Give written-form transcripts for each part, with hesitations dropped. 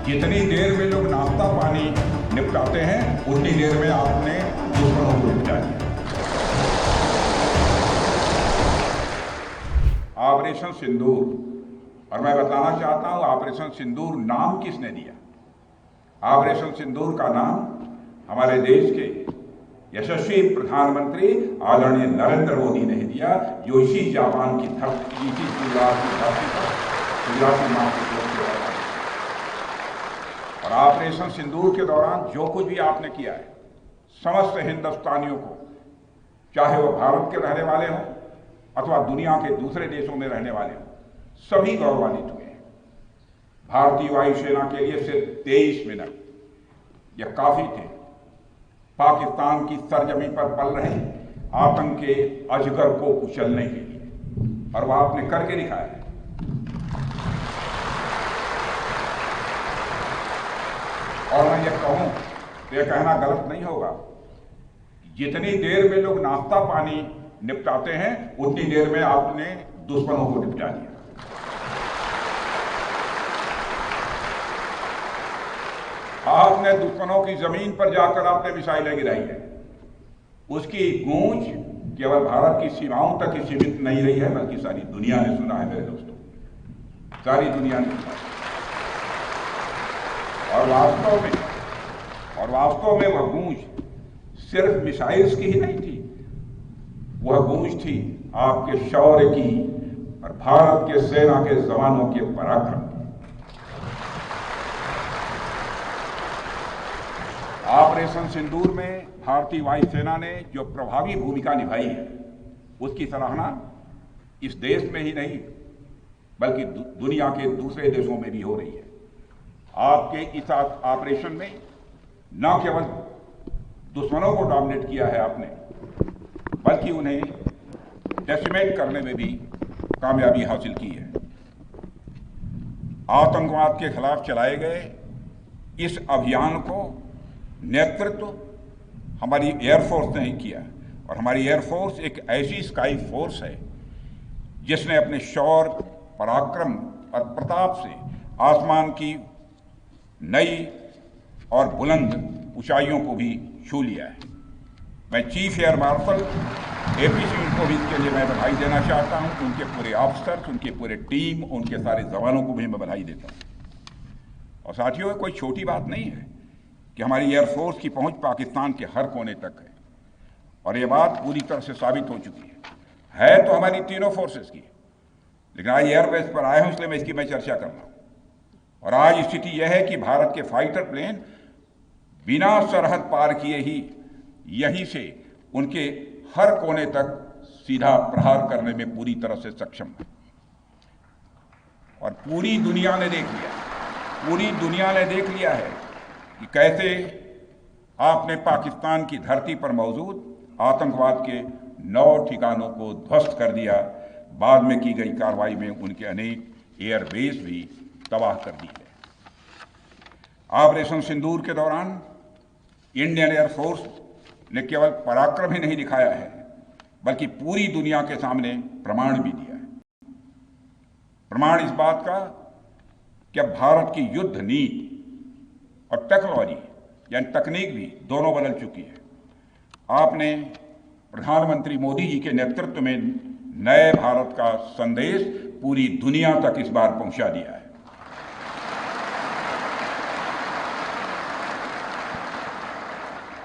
जितनी देर में लोग नाश्ता पानी निपटाते हैं उतनी देर में आपने दुश्मनों को निपटा दिया। ऑपरेशन सिंदूर, और मैं बताना चाहता हूं ऑपरेशन सिंदूर नाम किसने दिया? ऑपरेशन सिंदूर का नाम हमारे देश के यशस्वी प्रधानमंत्री आदरणीय नरेंद्र मोदी ने दिया, जो इसी जापान की धरती, इसी गुजरात की धरती पर गुजराती मां के और ऑपरेशन सिंदूर के दौरान जो कुछ भी आपने किया है, समस्त हिंदुस्तानियों को, चाहे वो भारत के रहने वाले हों अथवा दुनिया के दूसरे देशों में रहने वाले हों, सभी गौरवान्वित हुए हैं। भारतीय वायुसेना के लिए सिर्फ 23 मिनट यह काफी थे पाकिस्तान की सरजमी पर पल रहे आतंक के अजगर को कुचलने के लिए, और वह आपने करके दिखाया है। और मैं ये कहूं तो यह कहना गलत नहीं होगा, जितनी देर में लोग नाश्ता पानी निपटाते हैं उतनी देर में आपने दुश्मनों को निपटा दिया। आपने दुश्मनों की जमीन पर जाकर आपने मिसाइलें गिराई है। उसकी गूंज केवल भारत की सीमाओं तक ही सीमित नहीं रही है, बल्कि सारी दुनिया ने सुना है मेरे दोस्तों, सारी दुनिया ने सुना। और वास्तव में वह गूंज सिर्फ मिसाइल्स की ही नहीं थी, वह गूंज थी आपके शौर्य की और भारत के सेना के जवानों के पराक्रम की। ऑपरेशन सिंदूर में भारतीय वायुसेना ने जो प्रभावी भूमिका निभाई है, उसकी सराहना इस देश में ही नहीं बल्कि दुनिया के दूसरे देशों में भी हो रही है। आपके इस ऑपरेशन में न केवल दुश्मनों को डोमिनेट किया है आपने, बल्कि उन्हें डेसिमेट करने में भी कामयाबी हासिल की है। आतंकवाद के खिलाफ चलाए गए इस अभियान को नेतृत्व हमारी एयरफोर्स ने ही किया, और हमारी एयरफोर्स एक ऐसी स्काई फोर्स है जिसने अपने शौर्य, पराक्रम और प्रताप से आसमान की नई और बुलंद ऊंचाइयों को भी छू लिया है। मैं chief air marshal AP Singh को भी इसके लिए मैं बधाई देना चाहता हूं, उनके पूरे ऑफिसर्स, उनके पूरे टीम, उनके सारे जवानों को भी मैं बधाई देता हूं। और साथियों, कोई छोटी बात नहीं है कि हमारी एयरफोर्स की पहुंच पाकिस्तान के हर कोने तक है, और ये बात पूरी तरह से साबित हो चुकी है तो हमारी तीनों फोर्सेस की, लेकिन आज एयरबेस पर आए हूं इसलिए मैं इसकी चर्चा कर रहा हूं। और आज स्थिति यह है कि भारत के फाइटर प्लेन बिना सरहद पार किए ही यहीं से उनके हर कोने तक सीधा प्रहार करने में पूरी तरह से सक्षम है। और पूरी दुनिया ने देख लिया है कि कैसे आपने पाकिस्तान की धरती पर मौजूद आतंकवाद के 9 ठिकानों को ध्वस्त कर दिया। बाद में की गई कार्रवाई में उनके अनेक एयरबेस भी तबाह कर दी है। ऑपरेशन सिंदूर के दौरान इंडियन एयरफोर्स ने केवल पराक्रम ही नहीं दिखाया है, बल्कि पूरी दुनिया के सामने प्रमाण भी दिया है। प्रमाण इस बात का कि अब भारत की युद्ध नीति और टेक्नोलॉजी यानी तकनीक भी दोनों बदल चुकी है। आपने प्रधानमंत्री मोदी जी के नेतृत्व में नए भारत का संदेश पूरी दुनिया तक इस बार पहुंचा दिया है।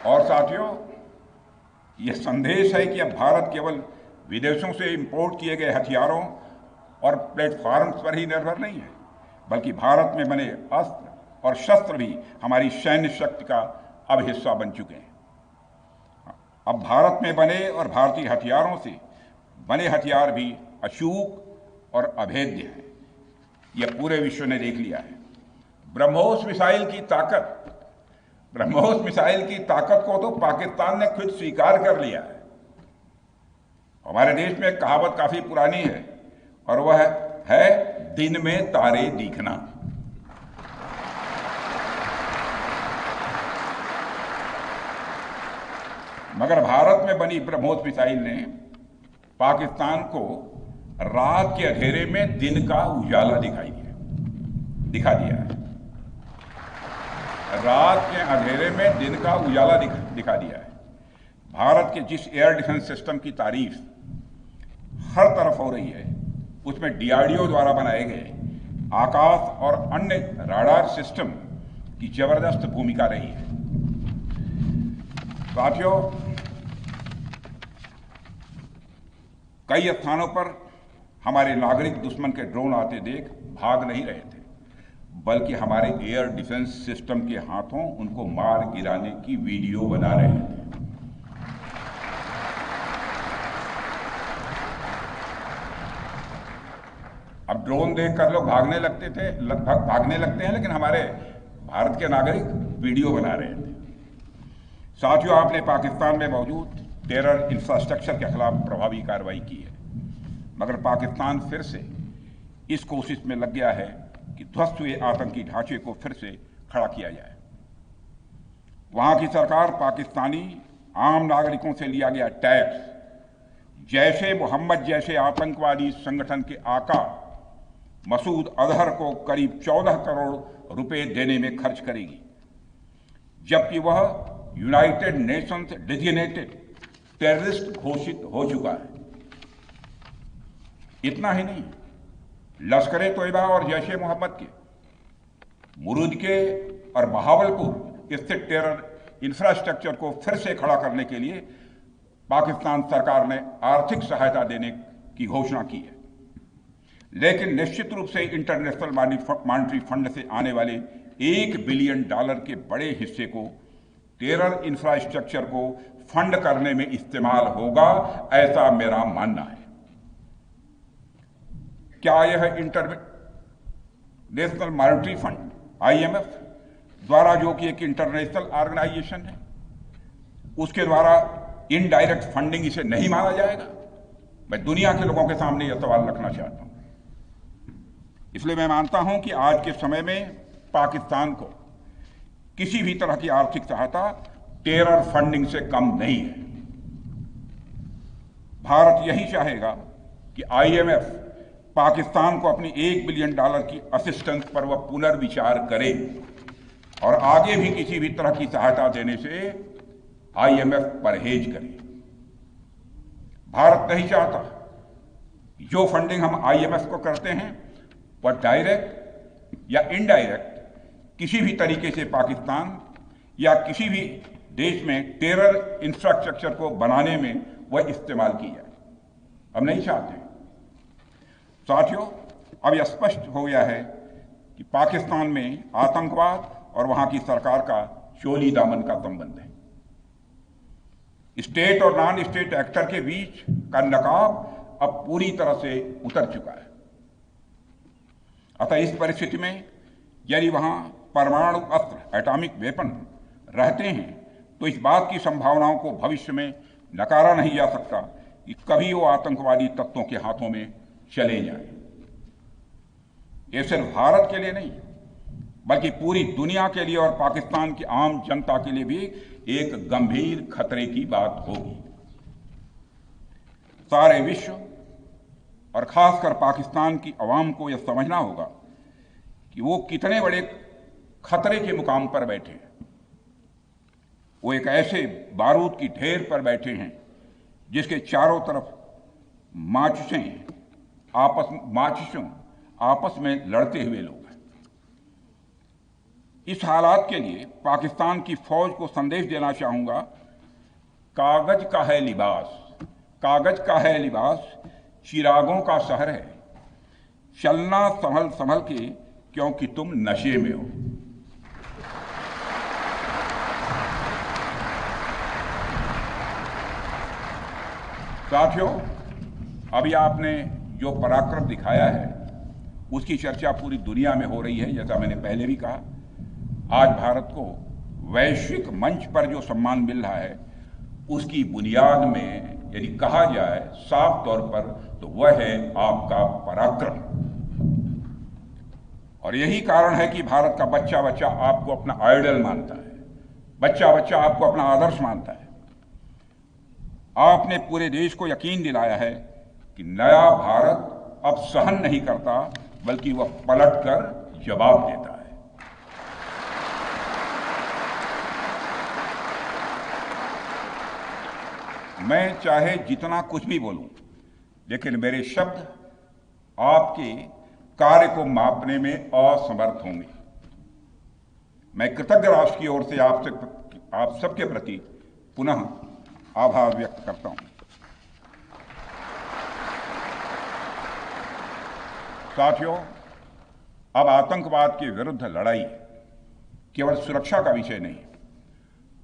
और साथियों, यह संदेश है कि अब भारत केवल विदेशों से इंपोर्ट किए गए हथियारों और प्लेटफॉर्म्स पर ही निर्भर नहीं है, बल्कि भारत में बने अस्त्र और शस्त्र भी हमारी सैन्य शक्ति का अब हिस्सा बन चुके हैं। अब भारत में बने और भारतीय हथियारों से बने हथियार भी अचूक और अभेद्य हैं। यह पूरे विश्व ने देख लिया है। ब्रह्मोस मिसाइल की ताकत को तो पाकिस्तान ने खुद स्वीकार कर लिया है। हमारे देश में एक कहावत काफी पुरानी है, और वह है दिन में तारे दिखना। मगर भारत में बनी ब्रह्मोस मिसाइल ने पाकिस्तान को रात के अंधेरे में दिन का उजाला दिखा दिया है। रात के अंधेरे में दिन का उजाला दिखा दिया है। भारत के जिस एयर डिफेंस सिस्टम की तारीफ हर तरफ हो रही है, उसमें डीआरडीओ द्वारा बनाए गए आकाश और अन्य राडार सिस्टम की जबरदस्त भूमिका रही है। साथियों, कई स्थानों पर हमारे नागरिक दुश्मन के ड्रोन आते देख भाग नहीं रहे थे, बल्कि हमारे एयर डिफेंस सिस्टम के हाथों उनको मार गिराने की वीडियो बना रहे थे। अब ड्रोन देखकर लोग भागने लगते हैं, लेकिन हमारे भारत के नागरिक वीडियो बना रहे थे। साथियों, आपने पाकिस्तान में मौजूद टेरर इंफ्रास्ट्रक्चर के खिलाफ प्रभावी कार्रवाई की है, मगर पाकिस्तान फिर से इस कोशिश में लग गया है कि ध्वस्त हुए आतंकी ढांचे को फिर से खड़ा किया जाए। वहां की सरकार पाकिस्तानी आम नागरिकों से लिया गया टैक्स जैशे मोहम्मद जैसे आतंकवादी संगठन के आका मसूद अजहर को करीब 14 करोड़ रुपए देने में खर्च करेगी, जबकि वह यूनाइटेड नेशंस डेजिग्नेटेड टेररिस्ट घोषित हो चुका है। इतना ही नहीं, लश्कर-ए-तोयबा और जैश-ए मोहम्मद के मुरूद के और बहावलपुर स्थित टेरर इंफ्रास्ट्रक्चर को फिर से खड़ा करने के लिए पाकिस्तान सरकार ने आर्थिक सहायता देने की घोषणा की है, लेकिन निश्चित रूप से इंटरनेशनल मॉनेटरी फंड से आने वाले $1 बिलियन के बड़े हिस्से को टेरर इंफ्रास्ट्रक्चर को फंड करने में इस्तेमाल होगा, ऐसा मेरा मानना है। क्या यह इंटरनेशनल मॉनेटरी फंड IMF द्वारा, जो कि एक इंटरनेशनल ऑर्गेनाइजेशन है, उसके द्वारा इनडायरेक्ट फंडिंग इसे नहीं माना जाएगा? मैं दुनिया के लोगों के सामने यह सवाल रखना चाहता हूं। इसलिए मैं मानता हूं कि आज के समय में पाकिस्तान को किसी भी तरह की आर्थिक सहायता टेरर फंडिंग से कम नहीं है। भारत यही चाहेगा कि IMF पाकिस्तान को अपनी $1 बिलियन की असिस्टेंस पर वह पुनर्विचार करे और आगे भी किसी भी तरह की सहायता देने से IMF परहेज करे। भारत नहीं चाहता जो फंडिंग हम IMF को करते हैं वह डायरेक्ट या इनडायरेक्ट किसी भी तरीके से पाकिस्तान या किसी भी देश में टेरर इंफ्रास्ट्रक्चर को बनाने में वह इस्तेमाल की जाए। हम नहीं चाहते। साथियों, अब यह स्पष्ट हो गया है कि पाकिस्तान में आतंकवाद और वहां की सरकार का चोली दामन का संबंध है। स्टेट और नॉन स्टेट एक्टर के बीच का नकाब अब पूरी तरह से उतर चुका है। अतः इस परिस्थिति में यदि वहां परमाणु अस्त्र एटॉमिक वेपन रहते हैं तो इस बात की संभावनाओं को भविष्य में नकारा नहीं जा सकता कि कभी वो आतंकवादी तत्वों के हाथों में चले जाएं। ये सिर्फ भारत के लिए नहीं बल्कि पूरी दुनिया के लिए और पाकिस्तान की आम जनता के लिए भी एक गंभीर खतरे की बात होगी। सारे विश्व और खासकर पाकिस्तान की आवाम को यह समझना होगा कि वो कितने बड़े खतरे के मुकाम पर बैठे हैं। वो एक ऐसे बारूद की ढेर पर बैठे हैं जिसके चारों तरफ माचिसों आपस में लड़ते हुए लोग हैं। इस हालात के लिए पाकिस्तान की फौज को संदेश देना चाहूंगा, कागज का है लिबास, चिरागों का शहर है, चलना संभल संभल के क्योंकि तुम नशे में हो। साथियों, अभी आपने जो पराक्रम दिखाया है उसकी चर्चा पूरी दुनिया में हो रही है। जैसा मैंने पहले भी कहा, आज भारत को वैश्विक मंच पर जो सम्मान मिल रहा है उसकी बुनियाद में यदि कहा जाए साफ तौर पर तो वह है आपका पराक्रम। और यही कारण है कि भारत का बच्चा बच्चा आपको अपना आइडल मानता है, बच्चा बच्चा आपको अपना आदर्श मानता है। आपने पूरे देश को यकीन दिलाया है कि नया भारत अब सहन नहीं करता बल्कि वह पलटकर जवाब देता है। मैं चाहे जितना कुछ भी बोलूं, लेकिन मेरे शब्द आपके कार्य को मापने में असमर्थ होंगे। मैं कृतज्ञ राष्ट्र की ओर से आप सबके प्रति पुनः आभार व्यक्त करता हूं। साथियों, अब आतंकवाद के विरुद्ध लड़ाई केवल सुरक्षा का विषय नहीं,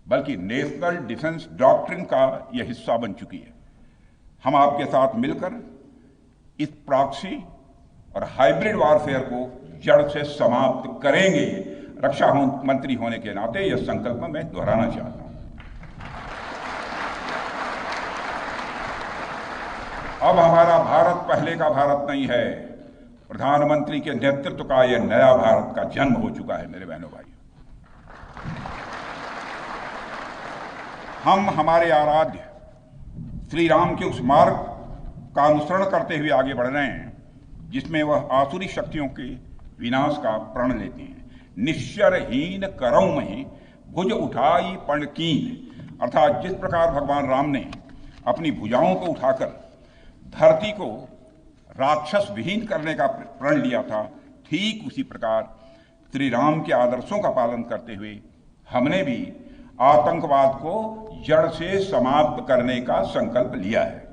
बल्कि नेशनल डिफेंस डॉक्ट्रिन का यह हिस्सा बन चुकी है। हम आपके साथ मिलकर इस प्रॉक्सी और हाइब्रिड वॉरफेयर को जड़ से समाप्त करेंगे। रक्षा मंत्री होने के नाते यह संकल्प मैं दोहराना चाहता हूं। अब हमारा भारत पहले का भारत नहीं है। प्रधानमंत्री के नेतृत्व का यह नया भारत का जन्म हो चुका है। मेरे बहनों भाइयों, हम हमारे आराध्य श्री राम के उस मार्ग का अनुसरण करते हुए आगे बढ़ रहे हैं जिसमें वह आसुरी शक्तियों के विनाश का प्रण लेते हैं। निश्चरहीन करौ मही भुज उठाई पण कीन, अर्थात जिस प्रकार भगवान राम ने अपनी भुजाओं को उठाकर धरती को राक्षस विहीन करने का प्रण लिया था, ठीक उसी प्रकार श्री राम के आदर्शों का पालन करते हुए हमने भी आतंकवाद को जड़ से समाप्त करने का संकल्प लिया है।